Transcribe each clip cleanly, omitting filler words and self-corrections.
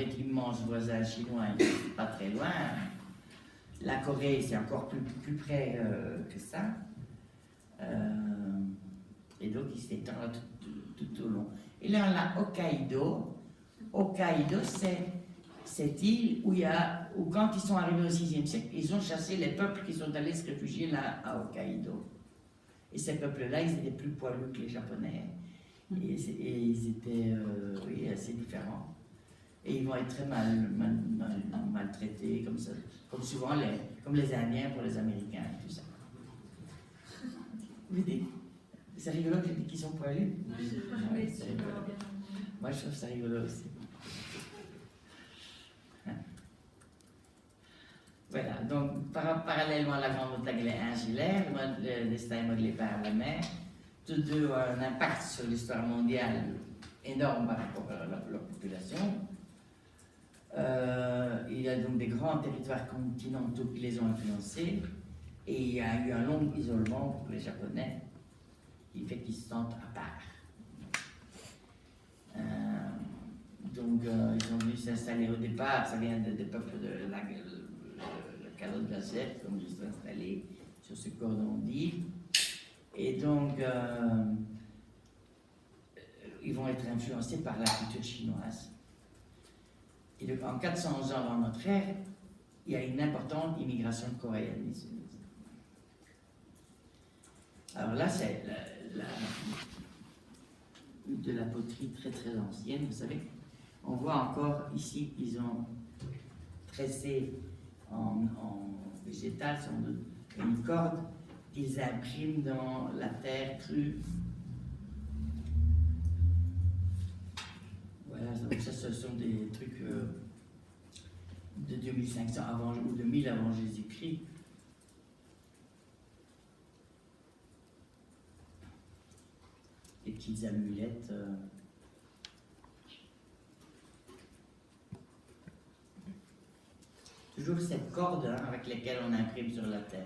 avec l'immense voisin chinois, pas très loin. La Corée, c'est encore plus près que ça. Et donc, il s'étend là tout au long. Et là, on a Hokkaido. Hokkaido, c'est cette île où quand ils sont arrivés au 6e siècle, ils ont chassé les peuples qui sont allés se réfugier là à Hokkaido. Et ces peuples-là, ils étaient plus poilus que les Japonais. Et ils étaient oui, assez différents. Et ils vont être très maltraités, comme ça, comme souvent comme les Indiens pour les Américains, tout ça. Vous dites, c'est rigolo que j'ai dit qu'ils sont poilus. Oui, c'est rigolo. Moi, je trouve ça rigolo aussi. Voilà, donc parallèlement à la grande montagne insulaire, le destin est modelé par la mer. Tous deux ont un impact sur l'histoire mondiale énorme par rapport à leur population. Il y a donc des grands territoires continentaux qui les ont influencés, et il y a eu un long isolement pour les Japonais qui fait qu'ils se sentent à part. Donc ils ont dû s'installer au départ, ça vient des peuples de la calotte d'Azette, comme ils se sont installés sur ce cordon d'île. Et donc, ils vont être influencés par la culture chinoise. Et donc, en 400 ans avant notre ère, il y a une importante immigration coréenne. Alors là, c'est de la poterie très très ancienne, vous savez. On voit encore ici qu'ils ont tressé en végétal, sans doute, une corde qu'ils impriment dans la terre crue. Voilà, donc ça, ce sont des trucs de 2500 avant, ou de 1000 avant Jésus-Christ. Des petites amulettes. Toujours cette corde avec laquelle on imprime sur la terre.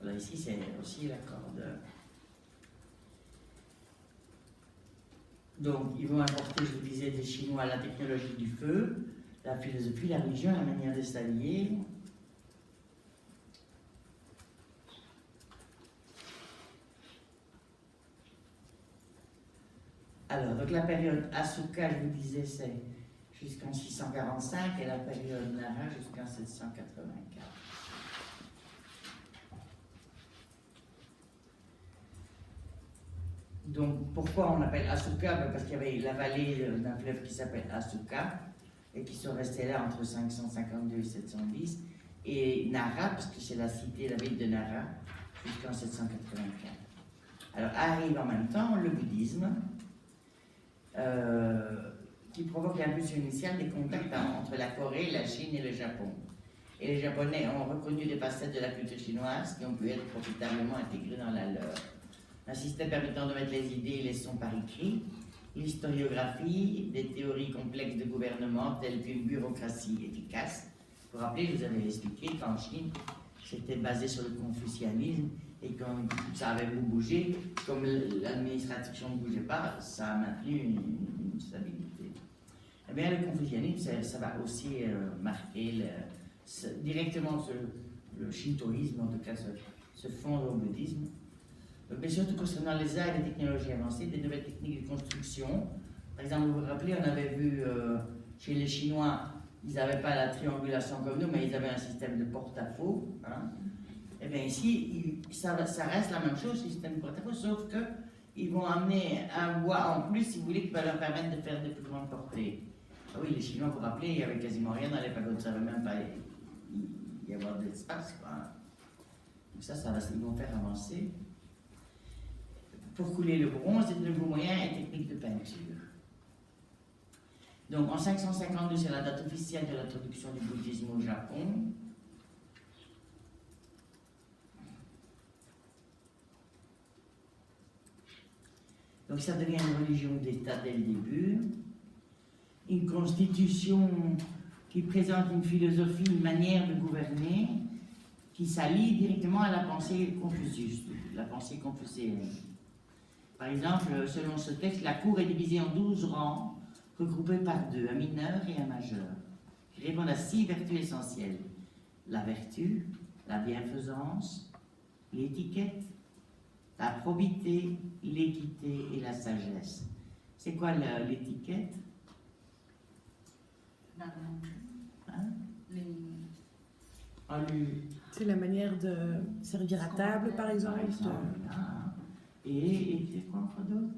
Voilà, ici c'est aussi la corde. Donc, ils vont apporter, je vous disais, des Chinois la technologie du feu, la philosophie, la religion, la manière de s'habiller. Alors, donc la période Asuka, je vous disais, c'est jusqu'en 645 et la période Nara jusqu'en 784. Donc, pourquoi on appelle Asuka? Parce qu'il y avait la vallée d'un fleuve qui s'appelle Asuka et qui sont restés là entre 552 et 710. Et Nara, parce que c'est la cité, la ville de Nara, jusqu'en 784. Alors, arrive en même temps le bouddhisme, qui provoque l'impulsion initiale des contacts entre la Corée, la Chine et le Japon. Et les Japonais ont reconnu des facettes de la culture chinoise qui ont pu être profitablement intégrées dans la leur. Un système permettant de mettre les idées et les sons par écrit, l'historiographie, des théories complexes de gouvernement telles qu'une bureaucratie efficace. Vous vous rappelez, je vous avais expliqué qu'en Chine, c'était basé sur le confucianisme et quand ça avait beau bouger, comme l'administration ne bougeait pas, ça a maintenu une stabilité. Eh bien, le confucianisme, ça va aussi marquer directement le shintoïsme, en tout cas, se fondre au bouddhisme. Mais surtout concernant les arts et les technologies avancées, des nouvelles techniques de construction. Par exemple, vous vous rappelez, on avait vu chez les Chinois, ils n'avaient pas la triangulation comme nous, mais ils avaient un système de porte-à-faux. Hein. Et bien ici, ça reste la même chose, le système de porte-à-faux, sauf qu'ils vont amener un bois en plus, si vous voulez, qui va leur permettre de faire des plus grandes portées. Ah oui, les Chinois, vous vous rappelez, il n'y avait quasiment rien dans les pagodes, ça ne savait même pas y avoir de l'espace. Donc ça ils vont faire avancer. Pour couler le bronze, des nouveaux moyens et techniques de peinture. Donc en 552, c'est la date officielle de l'introduction du bouddhisme au Japon. Donc ça devient une religion d'État dès le début. Une constitution qui présente une philosophie, une manière de gouverner qui s'allie directement à la pensée Confucius, la pensée confucéenne. Par exemple, selon ce texte, la cour est divisée en 12 rangs regroupés par deux, un mineur et un majeur, qui répondent à 6 vertus essentielles. La vertu, la bienfaisance, l'étiquette, la probité, l'équité et la sagesse. C'est quoi l'étiquette? Hein? C'est la manière de servir à table, par exemple. Et c'est quoi encore d'autre?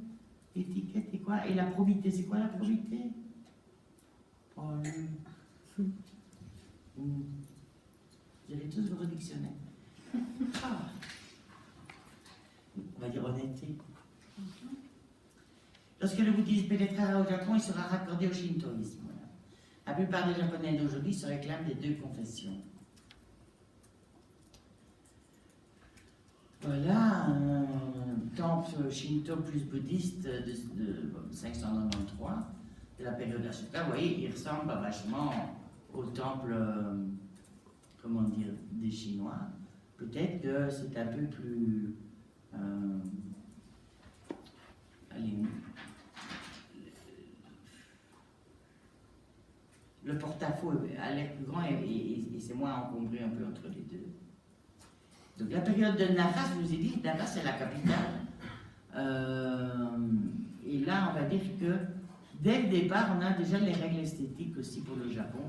L'étiquette et quoi? Et la probité, c'est quoi la probité? Je dirais tous vos dictionnaires. On va dire honnêteté. Lorsque le bouddhisme pénétrera au Japon, il sera raccordé au shintoïsme. Voilà. La plupart des Japonais d'aujourd'hui se réclament des deux confessions. Voilà un temple shinto plus bouddhiste de 593 de la période Ashoka. Vous voyez, il ressemble vachement au temple, comment dire, des Chinois. Peut-être que c'est un peu plus... allez, le porte-à-faux a l'air plus grand et c'est moins encombré un peu entre les deux. Donc la période de Nara, je vous ai dit, Nara c'est la capitale. Et là, on va dire que dès le départ, on a déjà les règles esthétiques aussi pour le Japon.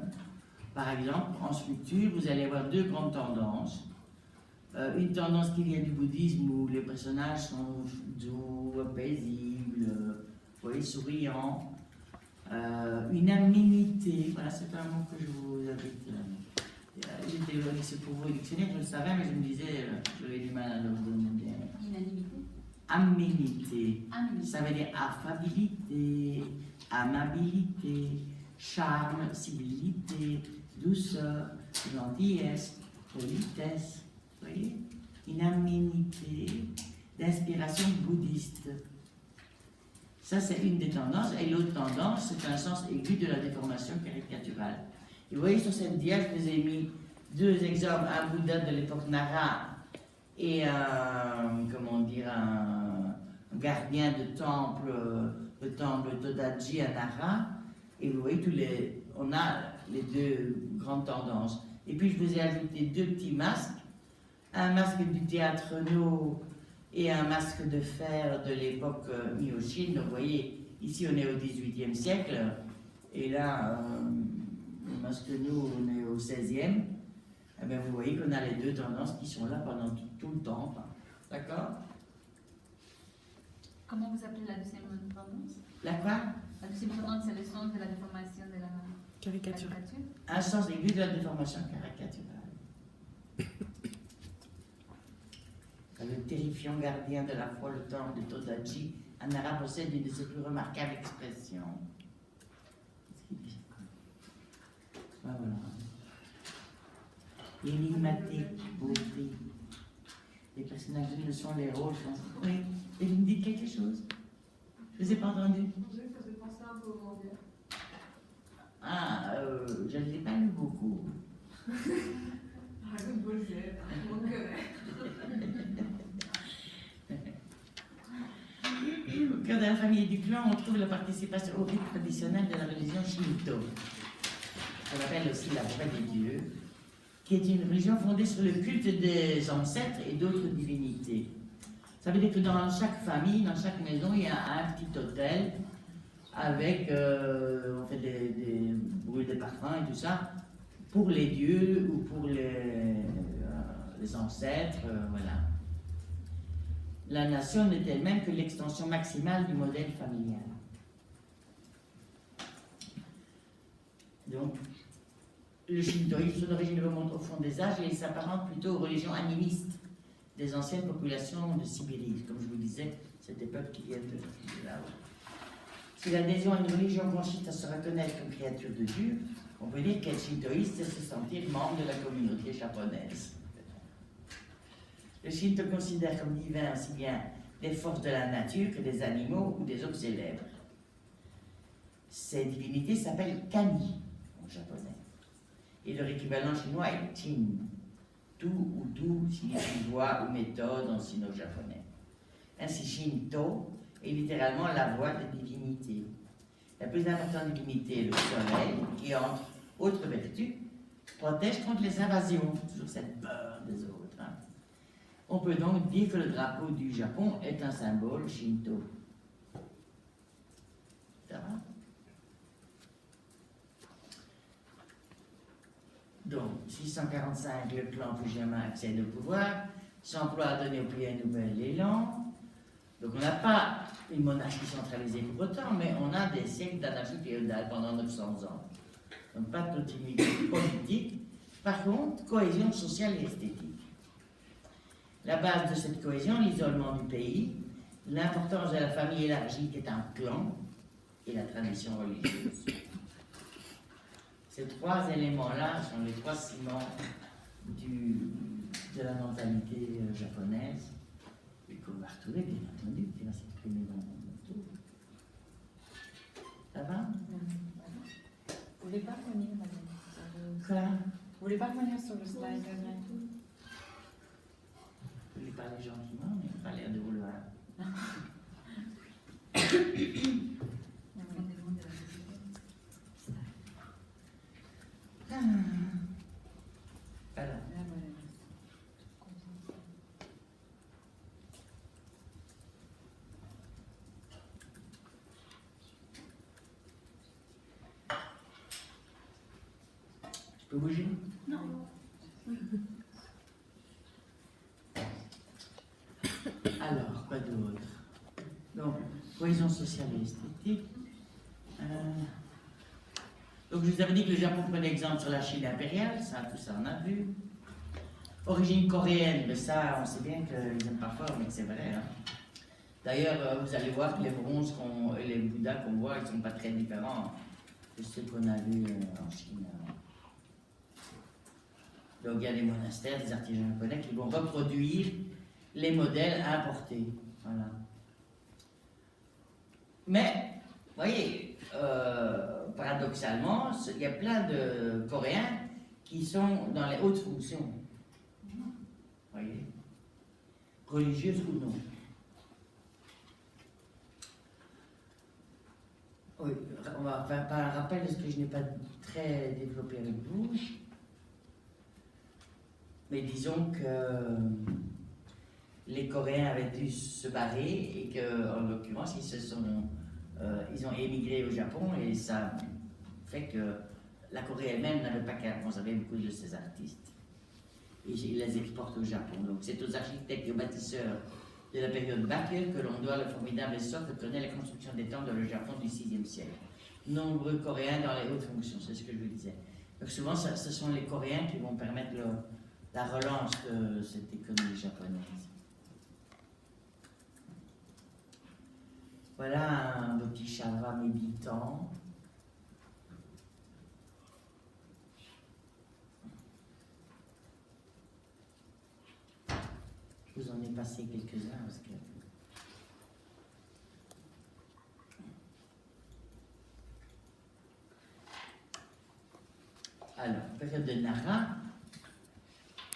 Par exemple, en sculpture, vous allez avoir deux grandes tendances. Une tendance qui vient du bouddhisme où les personnages sont doux, paisibles, vous voyez, souriants. Une aménité, voilà, c'est un mot que je vous invite. C'est pour vous dictionnaire, je le savais, mais je me disais, j'avais du mal à le donner. Unanimité. Aménité. Ça veut dire affabilité, amabilité, charme, civilité, douceur, gentillesse, politesse. Vous voyez? Une aménité d'inspiration bouddhiste. Ça, c'est une des tendances. Et l'autre tendance, c'est un sens aigu de la déformation caricaturale. Et vous voyez, sur cette dia, je vous ai mis deux exemples, un Bouddha de l'époque Nara et comment dire, un gardien de temple, le temple Todaji à Nara. Et vous voyez, on a les deux grandes tendances. Et puis, je vous ai ajouté deux petits masques. Un masque du théâtre No et un masque de fer de l'époque Mioshin. Donc, vous voyez, ici, on est au XVIIIe siècle. Et là, le masque No, on est au XVIe. Eh bien, vous voyez qu'on a les deux tendances qui sont là pendant tout le temps. D'accord? Comment vous appelez la deuxième tendance? La quoi? La deuxième tendance, c'est le sens de la déformation de la caricature. Un sens aigu de la déformation caricaturale. Le terrifiant gardien de la foi, le temple de Todaji, Nara possède une de ses plus remarquables expressions. Qu'est-ce qu'il dit? Voilà. Énigmatique, beauté. Les personnages ne sont les rôles. Oui, et vous me dites quelque chose? Je ne vous ai pas entendu. Ça fait penser un peu au manga. Ah, je ne l'ai pas lu beaucoup. Dragon Ball Z, on le connaît. Au cœur de la famille et du clan, on trouve la participation au rite traditionnel de la religion Shinto. On appelle aussi la vraie des dieux, qui est une religion fondée sur le culte des ancêtres et d'autres divinités. Ça veut dire que dans chaque famille, dans chaque maison, il y a un petit hôtel avec, on fait des brûles de parfums et tout ça, pour les dieux ou pour les ancêtres, voilà. La nation n'est elle-même que l'extension maximale du modèle familial. Donc, le shintoïsme, son origine remonte au fond des âges et il s'apparente plutôt aux religions animistes des anciennes populations de Sibérie. Comme je vous disais, cette époque qui vient de là-haut. Si l'adhésion à une religion consiste à se reconnaître comme créature de Dieu, on peut dire qu'être shintoïste, c'est se sentir membre de la communauté japonaise. Le Shinto considère comme divin aussi bien des forces de la nature que des animaux ou des hommes célèbres. Ces divinités s'appellent kami en japonais. Et leur équivalent chinois est Chin. Tu ou Du signifie voie ou méthode en sino-japonais. Ainsi, Shinto est littéralement la voie des divinités. La plus importante divinité est le soleil, qui, entre autres vertus, protège contre les invasions, toujours cette peur des autres. Hein. On peut donc dire que le drapeau du Japon est un symbole shinto. Ça va? Donc, 645, le clan Fujiyama accède au pouvoir, s'emploie à donner au pays un nouvel élan. Donc, on n'a pas une monarchie centralisée pour autant, mais on a des siècles d'anarchie féodale pendant 900 ans. Donc, pas de continuité politique. Par contre, cohésion sociale et esthétique. La base de cette cohésion, l'isolement du pays, l'importance de la famille élargie qui est un clan et la tradition religieuse. Ces trois éléments-là sont les trois ciments de la mentalité japonaise et qu'on va retrouver, bien entendu, qui va s'exprimer dans le tour. Ça va? Vous voulez pas revenir, madame? Quoi? Vous voulez pas revenir sur le slide? Je lui parlais gentiment, mais il n'a pas l'air de vouloir. Voilà. Je peux bouger? Non. Alors, quoi d'autre? Donc, cohésion sociale et esthétique. Donc, je vous avais dit que le Japon prenait exemple sur la Chine impériale, ça, tout ça, on a vu. Origine coréenne, mais ça, on sait bien qu'ils n'aiment pas fort, mais que c'est vrai. Hein. D'ailleurs, vous allez voir que les bronzes et les bouddhas qu'on voit, ils ne sont pas très différents de ceux qu'on a vus en Chine. Donc, il y a des monastères, des artisans japonais qui vont reproduire les modèles importés. Voilà. Mais, vous voyez, paradoxalement, il y a plein de Coréens qui sont dans les hautes fonctions. Vous voyez, religieuses ou non. Oui, on va faire un rappel de ce que je n'ai pas très développé avec vous. Mais disons que les Coréens avaient dû se barrer et qu'en l'occurrence, ils ont émigré au Japon et ça fait que la Corée elle-même n'avait pas qu'à conserver beaucoup de ses artistes. Et ils les exportent au Japon. Donc c'est aux architectes et aux bâtisseurs de la période Baekje que l'on doit le formidable essor que connaît la construction des temples dans le Japon du VIe siècle. Nombreux Coréens dans les hautes fonctions, c'est ce que je vous disais. Donc souvent, ce sont les Coréens qui vont permettre la relance de cette économie japonaise. Voilà un petit chava méditant. Je vous en ai passé quelques-uns parce que... Alors, période de Nara.